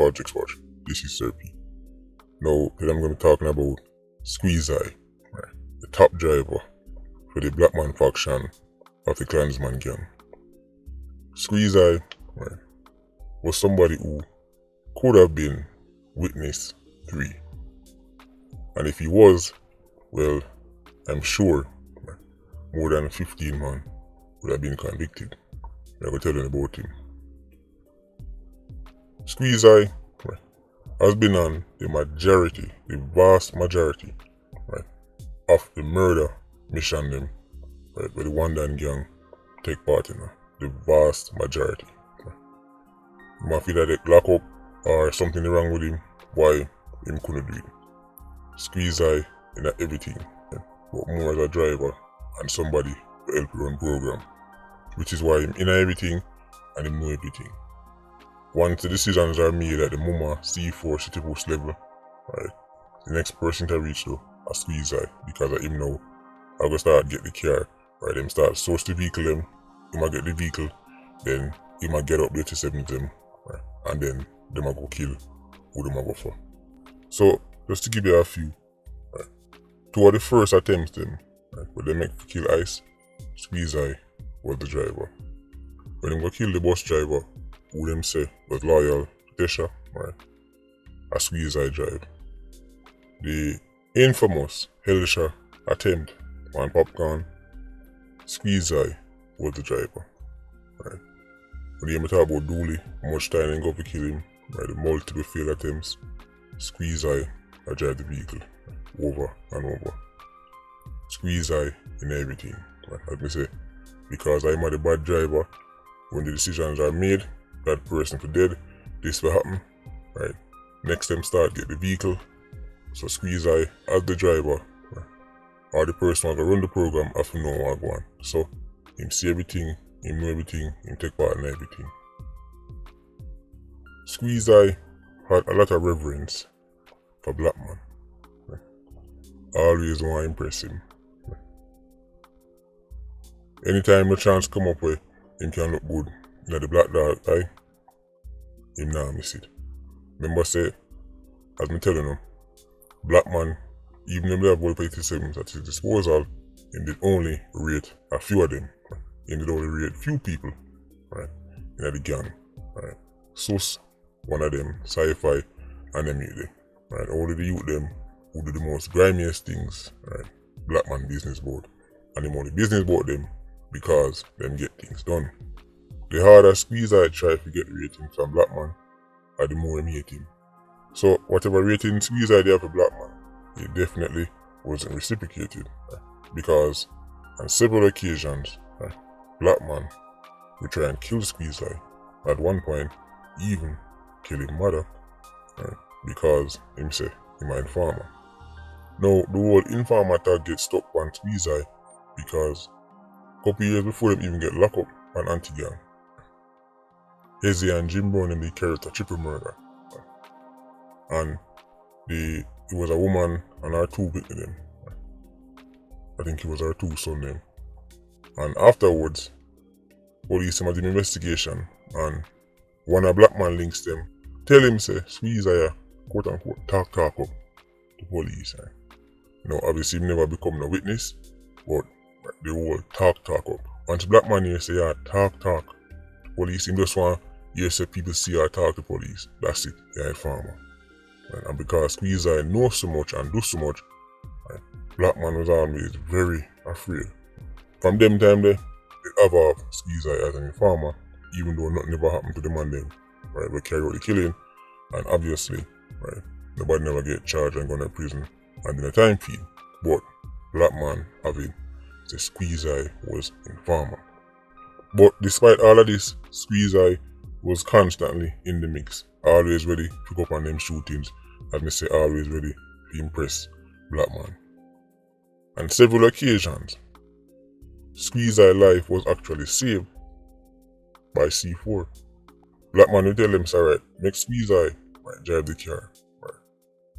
Politricks watch. This is Sir P. Now, today I'm going to be talking about Squeeze Eye, right, the top driver for the Blackman faction of the Klansman gang. Squeeze Eye, right, was somebody who could have been witness 3. And if he was, well, I'm sure more than 15 men would have been convicted. I will tell you about him. Squeeze Eye, right, has been on the vast majority, right, of the murder mission them, right, where the One Dan gang take part in, the vast majority. Right. You might feel that they lock up or something wrong with him, why him couldn't do it. Squeeze Eye in everything, right, but more as a driver and somebody to help run program, which is why him in everything and him know everything. Once the decisions are made at the MUMA C4 city post level, right, the next person to reach to a Squeeze Eye, because of him now, I go start get the car, right, him start source the vehicle them, he might get the vehicle, then he might get up there to 7 them, right, and then they might go kill who they might go for. So, just to give you a few, right, 2 of the first attempts them, right, where they make kill Ice, Squeeze Eye was the driver. When they go kill the bus driver, who them say was loyal to Tesha, right, a Squeeze Eye drive. The infamous Hellsha attempt on Popcorn, Squeeze Eye was the driver, right. When you talk about Dooley, how much time they go to kill him, right, the multiple failed attempts, Squeeze Eye I drive the vehicle, right, over and over. Squeeze Eye in everything, right, like me say, because I'm a bad driver, when the decisions are made, that person for dead, this will happen, right. Next time start get the vehicle, so Squeeze Eye as the driver, right, or the person who will run the program have to know what going on. So him see everything, him know everything, him take part in everything. Squeeze Eye had a lot of reverence for Blackman, right. Always want to impress him, right. Anytime a chance come up where him can look good in the Black Dog eye, him nah miss it. Remember say, as me telling him, Blackman, even if they have all 87s at his disposal, he did only rate a few of them. Right? He did only rate few people, right, in the gang, right. Sus, one of them, Sci-Fi, and them youth them, right. All of the youth them who do the most grimiest things, right, Blackman business board. And him only business board them because them get things done. The harder Squeeze Eye try to get rating from Blackman, the more he hate him. So whatever rating Squeeze Eye have for Blackman, it definitely wasn't reciprocated, right? Because on several occasions, right, Blackman would try and kill Squeeze Eye. At one point, even kill his mother, right, because him say him an informer. Now the whole informer tag get stuck on Squeeze Eye because a couple years before them even get locked up on anti-gang, Hezzy and Jim Brown and they carried a triple murder, right. And it was a woman and her 2 victims them, right. I think it was her 2 sons them. And afterwards, police did an investigation and one of Blackman links them, tell him say Squeeze Eye quote unquote talk up to police, right. Now obviously he never become a witness, but right, the whole talk up. Once Blackman here say talk to police, him just want you say people see or talk to police. That's it, you're a informer. Right? And because Squeeze Eye knows so much and do so much, right, Blackman was always very afraid. From them time they have Squeeze Eye as an informer, even though nothing ever happened to them and them, right, we carry out the killing, and obviously, right, nobody never get charged and gone to prison and in a time feed. But Blackman having the Squeeze Eye was informer. But despite all of this, Squeeze Eye was constantly in the mix, always ready to pick up on them shootings, as me say, always ready to impress Blackman. On several occasions, Squeeze Eye life was actually saved by C4. Blackman will tell them, say, right, make Squeeze Eye, right, drive the car, right,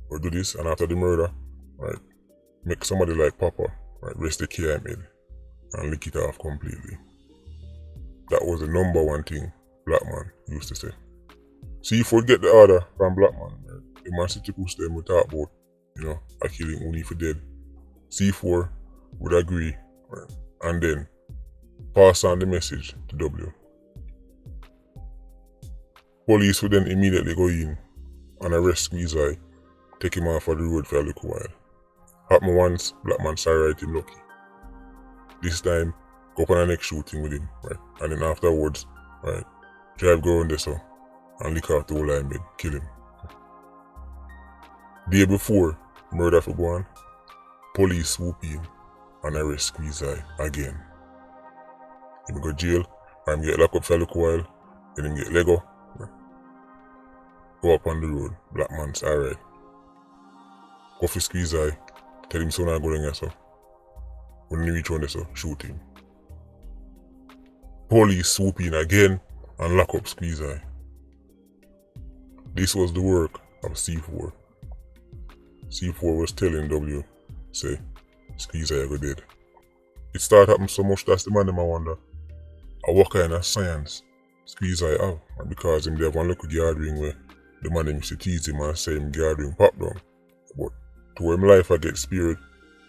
or do this, and after the murder, right, make somebody like Papa, right, rest the KML and lick it off completely. That was the number one thing Blackman used to say. C4 get the order from Blackman. Right? The man city push them we talk about, a killing only for dead. C4 would agree, right? And then pass on the message to W. Police would then immediately go in and arrest Squeezy, take him off of the road for a little while. Happened once, Blackman started right him lucky. This time, go up on the next shooting with him, right? And then afterwards, right, drive go around there so and lick off the whole line bed, kill him. Day before murder for go on, police swoop in and arrest Squeezy again. Him go jail, or him get locked up for a little while, then him get Lego. Go up on the road, Blackman's alright. Go for Squeezy, tell him so not go down there so. When he reach on there so, shoot him. Police swoop in again and lock up Squeezy. This was the work of C4. C4 was telling W, say, Squeezy go dead. It started happening so much that's the man them I wonder, what kind of science Squeezy have, and because him there have one look gathering where the man them used to tease him and say him gathering pop down. But to him life I get spirit,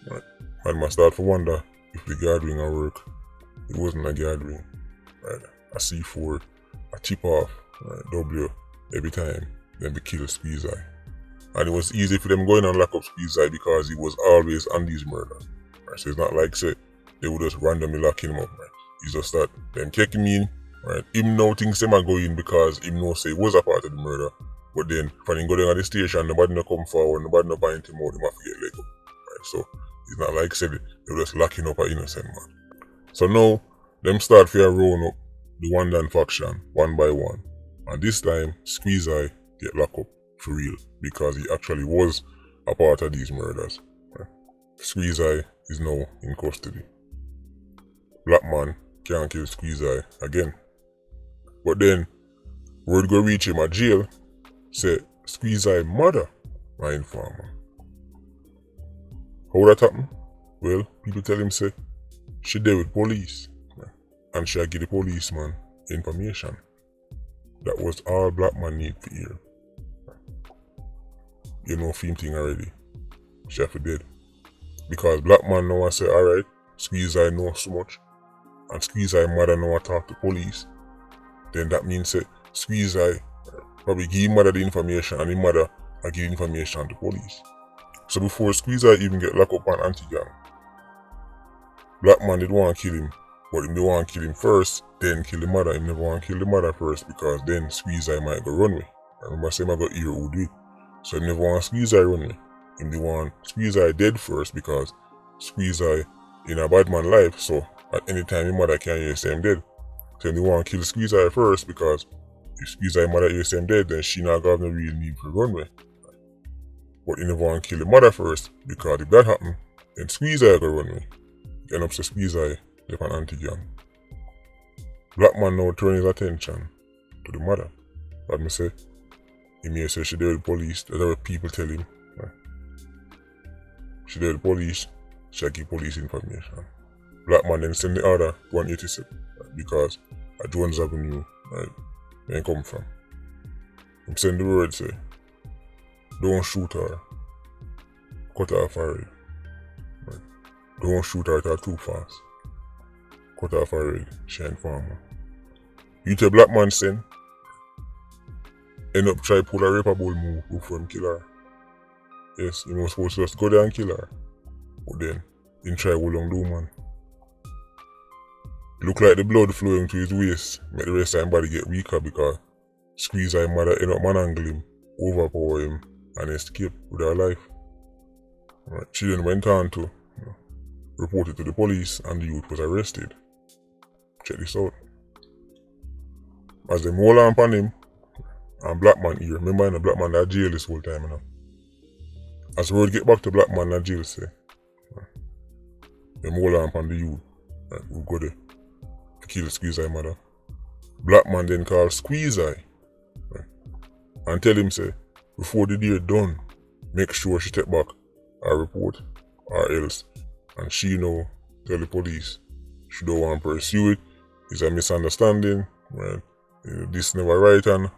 right? Man must start to wonder if the gathering will work. It wasn't a gathering, right? A C4, a tip off, right? W every time, then we kill Squeezy. And it was easy for them going and lock up Squeezy because he was always on these murders. Right? So it's not like say they would just randomly lock him up, right? It's just that them take him in, right? Him know things them are going because him know say he was a part of the murder. But then when he go down at the station, nobody no come forward, nobody no point him out, him have to get let go. Right? So it's not like say they just locking up an innocent man. So now them start for round up the one down faction one by one. And this time Squeezy get locked up for real because he actually was a part of these murders. Right? Squeezy is now in custody. Blackman can't kill Squeezy again. But then word go reach him at jail, say Squeezy mother my informer. How that happen? Well, people tell him say she there with police, right? And she give the policeman information. That was all Blackman need to hear. You know film thing already. She have to dead. Because Blackman now say alright, Squeezy know so much, and Squeezy mother now talk to police. Then that means say Squeezy probably give him mother the information and his mother give information to police. So before Squeezy even get locked up on anti-gang, Blackman did want to kill him, but he didn't want to kill him first, then kill the mother. He never want to kill the mother first because then Squeezy might go run away. I remember saying I got ear who do it. So he never want Squeezy run away. He didn't want Squeezy dead first because Squeezy in a bad man life, so at any time his mother can hear him dead. So he didn't want to kill Squeezy first because if Squeezy mother hears him dead, then she not got no real need for run away. But he never want to kill the mother first because if that happen, then Squeezy go run away. End up to Squeezy left an anti-gang. Blackman now turn his attention to the mother. But me say, he may say she there with the police, that's what people tell him. Right? She there with the police, she give police information. Blackman then send the order 187 right? Because at Jones Avenue, right, where he come from. He send the word say, don't shoot her, cut off her head. Right? Don't shoot her too fast. Cut off her head, she inform her. You tell Blackman send, end up try pull a rapper ball move before him kill her. Yes, he was supposed to just go there and kill her. But then, he try hold on the woman. Look like the blood flowing to his waist, make the rest of his body get weaker because Squeezy mother end up manangle him, overpower him, and escape with her life. Right. She then went on to report it to the police and the youth was arrested. Check this out. As they hold on upon him, and Blackman here, remember in the Blackman that jail this whole time As word get back to Blackman that jail say, them hold on upon the youth, right, who go there to kill Squeezy mother. Blackman then call Squeezy, right, and tell him say, before the day done, make sure she take back her report or else. And she know, tell the police, she don't want to pursue it, it's a misunderstanding, right? This never right and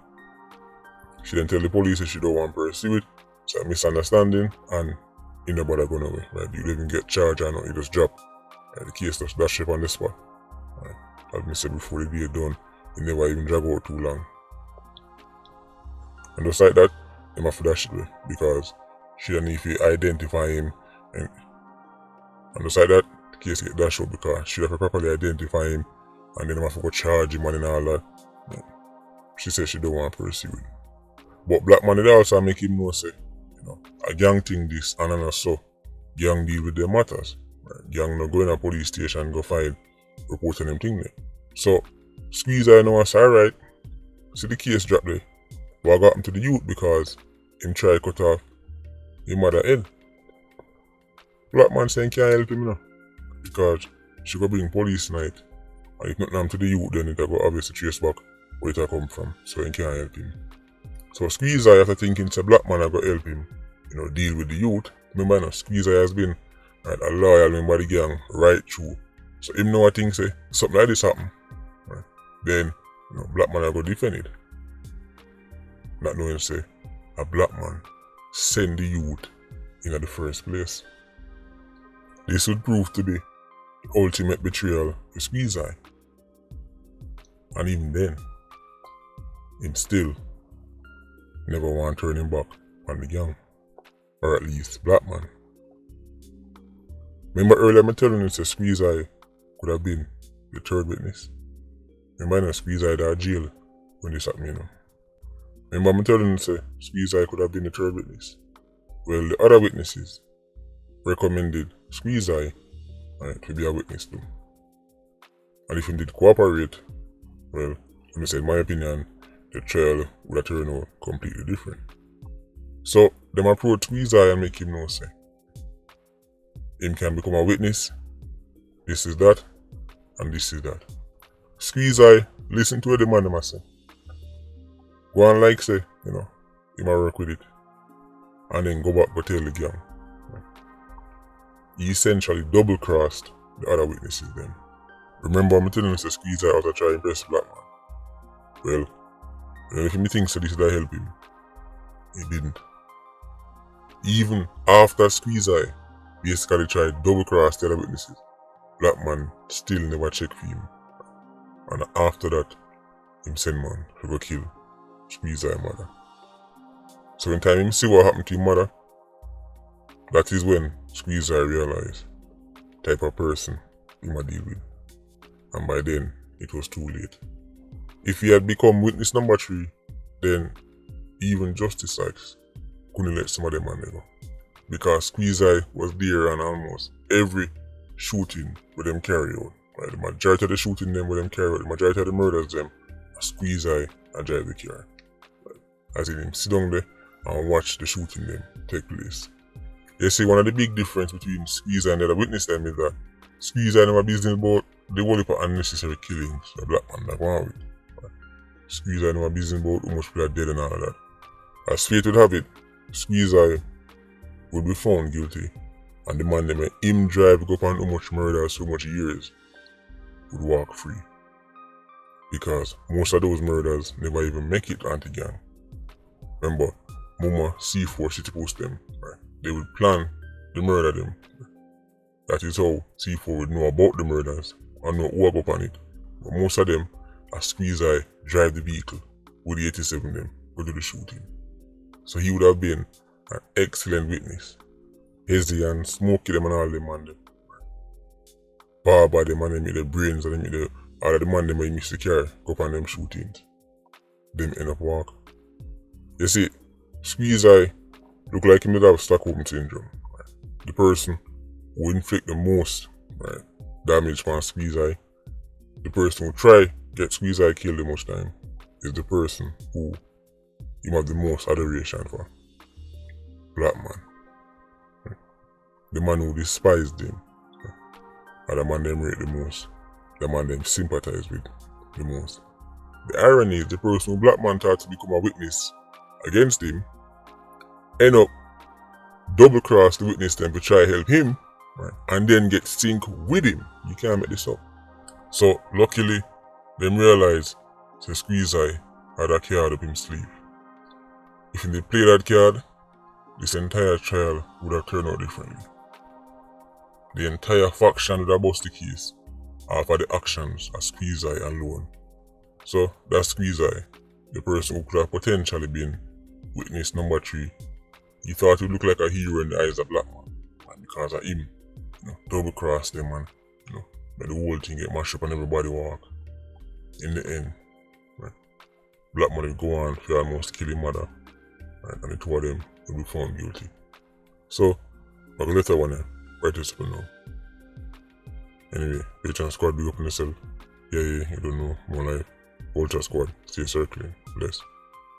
She then tell the police that she don't want to pursue it. It's a misunderstanding and he no bother going away. Right? You don't even get charged or not, you just drop. Right? The case just dash up on the spot. Right? As I said before, the day done, it never even drag out too long. And just like that, them have to dash it away because she don't need to identify him. And just like that, the case get dashed out because she have to properly identify him and then them have to go charge him and all that. She said she don't want to pursue it. But Blackman did also make him know say, a gang thing this and not so. Gang deal with their matters. Right? Gang no go in a police station go file reporting them thing there. So Squeeze I know it's alright. See the case drop there. But I got him to the youth because him try cut off his mother head. Blackman saying can't help him because she go bring police night. And if nothing happen to the youth then it go obviously trace back where it come from. So he can't help him. So Squeeze I after thinking it's a Blackman I go help him, deal with the youth. Remember Squeeze I has been a loyal member of the gang right through. So him know I think say something like this happen. Right? Then Blackman I go defend it. Not knowing say a Blackman send the youth in the first place. This would prove to be the ultimate betrayal to Squeeze I. And even then, him still never want to turn him back on the gang. Or at least Blackman. Remember earlier I telling you that Squeeze I could have been the third witness. Remember Squeeze I died jail when this happened, Remember I telling you that Squeeze I could have been the third witness. Well, the other witnesses recommended Squeeze I to be a witness too. And if he did cooperate, well, let me say in my opinion, the trial would have turned out completely different. So, them approach Squeeze I and make him know say, him can become a witness, this is that, and this is that. Squeeze I listen to what the man them say. Go on like say, he might work with it. And then go back go tell the gang. He essentially double crossed the other witnesses then. Remember I'm telling you say Squeeze I out to try to impress Blackman. Well, if he thinks that this would help him, he didn't. Even after Squeeze I basically tried double cross the other witnesses, Blackman still never checked for him. And after that, him send man to go kill Squeeze I mother. So when time him see what happened to his mother, that is when Squeeze I realized type of person he might deal with. And by then, it was too late. If he had become witness number 3, then even Justice Sykes couldn't let some of them man go. Because Squeeze I was there on almost every shooting with them carry out. Right? The majority of the shooting them with them carry out, the majority of the murders them, Squeeze I drive the car. Right? As in him sit down there and watch the shooting them take place. You see one of the big difference between Squeeze I and the other witness them is that Squeeze I never business about the whole heap of unnecessary killings the Blackman that go on with. Squeeze I never business about how much people are dead and all of that. As fate would have it, Squeeze I would be found guilty and the man them him drive go upon how much murder so much years would walk free. Because most of those murders never even make it onto gang. Remember, Mama C4 City Post them, right? They would plan the murder them. That is how C4 would know about the murders and know who go upon it. But most of them, a Squeeze I drive the vehicle with the 87 them go do the shooting. So he would have been an excellent witness. Hezzy and Smokey them and all them man them. Barber them and them with the brains and them with all of the man them when miss the car go upon them shootings. Them end up walk. You see, Squeeze I look like him would have Stockholm syndrome. Right? The person who inflict the most damage on Squeeze I, the person who try get Squeeze I killed the most time, is the person who you have the most adoration for. Blackman. Right? The man who despised him. Right? And the man them rate the most. The man them sympathize with the most. The irony is the person who Blackman thought to become a witness against him end up double cross the witness them to try help him, right? And then get sync with him. You can't make this up. So luckily them realize the Squeeze I had a card up his sleeve. if they play that card, this entire trial would have turned out differently. The entire faction would have bust the case after the actions of Squeeze Eye alone. So that Squeeze Eye, the person who could have potentially been witness number 3, he thought he would look like a hero in the eyes of Blackman. And because of him, double cross them and let the whole thing get mashed up and everybody walk. In the end, right, Blackman will go on for almost kill his mother, right, and the two of them will be found guilty. So, I'll let that one here. Right this now. Anyway, Patreon squad, big up on yourself. Yeah, you don't know, more life. Ultra squad, stay circling. Bless.